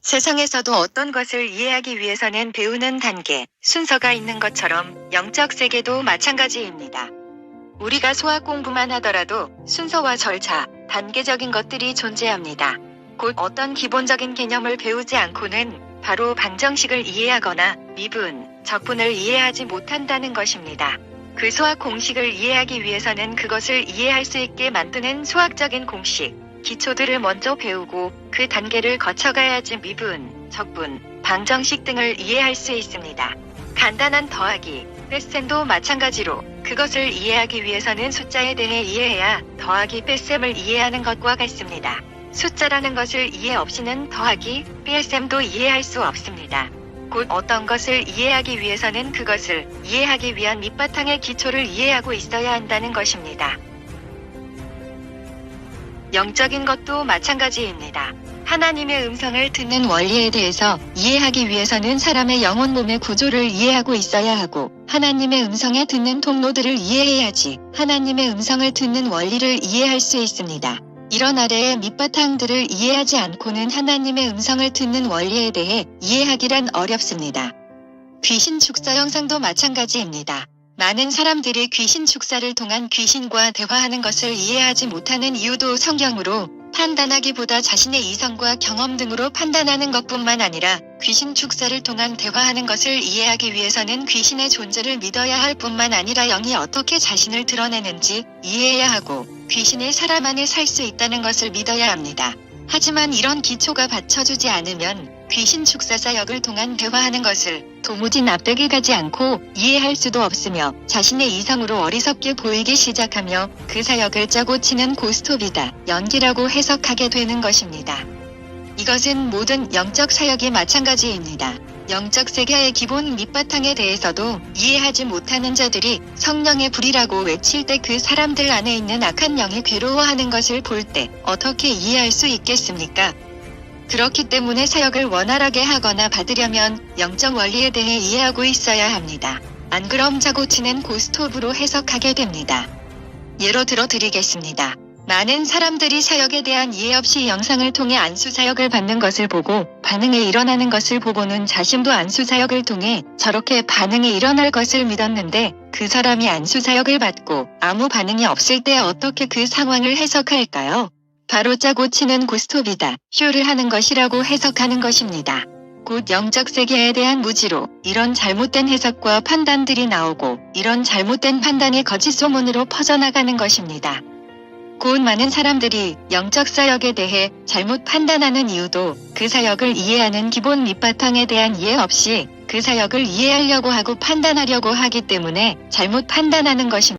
세상에서도 어떤 것을 이해하기 위해서는 배우는 단계, 순서가 있는 것처럼 영적 세계도 마찬가지입니다. 우리가 수학 공부만 하더라도 순서와 절차, 단계적인 것들이 존재합니다. 곧 어떤 기본적인 개념을 배우지 않고는 바로 방정식을 이해하거나 미분, 적분을 이해하지 못한다는 것입니다. 그 수학 공식을 이해하기 위해서는 그것을 이해할 수 있게 만드는 수학적인 공식, 기초들을 먼저 배우고 그 단계를 거쳐가야지 미분, 적분, 방정식 등을 이해할 수 있습니다. 간단한 더하기, 뺄셈도 마찬가지로 그것을 이해하기 위해서는 숫자에 대해 이해해야 더하기 뺄셈을 이해하는 것과 같습니다. 숫자라는 것을 이해 없이는 더하기, 뺄셈도 이해할 수 없습니다. 곧 어떤 것을 이해하기 위해서는 그것을 이해하기 위한 밑바탕의 기초를 이해하고 있어야 한다는 것입니다. 영적인 것도 마찬가지입니다. 하나님의 음성을 듣는 원리에 대해서 이해하기 위해서는 사람의 영혼 몸의 구조를 이해하고 있어야 하고, 하나님의 음성에 듣는 통로들을 이해해야지 하나님의 음성을 듣는 원리를 이해할 수 있습니다. 이런 아래의 밑바탕들을 이해하지 않고는 하나님의 음성을 듣는 원리에 대해 이해하기란 어렵습니다. 귀신 축사 형상도 마찬가지입니다. 많은 사람들이 귀신 축사를 통한 귀신과 대화하는 것을 이해하지 못하는 이유도 성경으로 판단하기보다 자신의 이성과 경험 등으로 판단하는 것뿐만 아니라 귀신 축사를 통한 대화하는 것을 이해하기 위해서는 귀신의 존재를 믿어야 할 뿐만 아니라 영이 어떻게 자신을 드러내는지 이해해야 하고 귀신이 사람 안에 살 수 있다는 것을 믿어야 합니다. 하지만 이런 기초가 받쳐주지 않으면 귀신 축사 사역을 통한 대화하는 것을 도무지 납득이 가지 않고 이해할 수도 없으며 자신의 이성으로 어리석게 보이기 시작하며 그 사역을 짜고 치는 고스톱이다, 연기라고 해석하게 되는 것입니다. 이것은 모든 영적 사역이 마찬가지입니다. 영적 세계의 기본 밑바탕에 대해서도 이해하지 못하는 자들이 성령의 불이라고 외칠 때 그 사람들 안에 있는 악한 영이 괴로워하는 것을 볼 때 어떻게 이해할 수 있겠습니까? 그렇기 때문에 사역을 원활하게 하거나 받으려면 영적 원리에 대해 이해하고 있어야 합니다. 안 그럼 짜고 치는 고스톱으로 해석하게 됩니다. 예로 들어 드리겠습니다. 많은 사람들이 사역에 대한 이해 없이 영상을 통해 안수 사역을 받는 것을 보고 반응이 일어나는 것을 보고는 자신도 안수 사역을 통해 저렇게 반응이 일어날 것을 믿었는데 그 사람이 안수 사역을 받고 아무 반응이 없을 때 어떻게 그 상황을 해석할까요? 바로 짜고 치는 고스톱이다, 쇼를 하는 것이라고 해석하는 것입니다. 곧 영적 세계에 대한 무지로 이런 잘못된 해석과 판단들이 나오고 이런 잘못된 판단이 거짓 소문으로 퍼져나가는 것입니다. 곧 많은 사람들이 영적 사역에 대해 잘못 판단하는 이유도 그 사역을 이해하는 기본 밑바탕에 대한 이해 없이 그 사역을 이해하려고 하고 판단하려고 하기 때문에 잘못 판단하는 것입니다.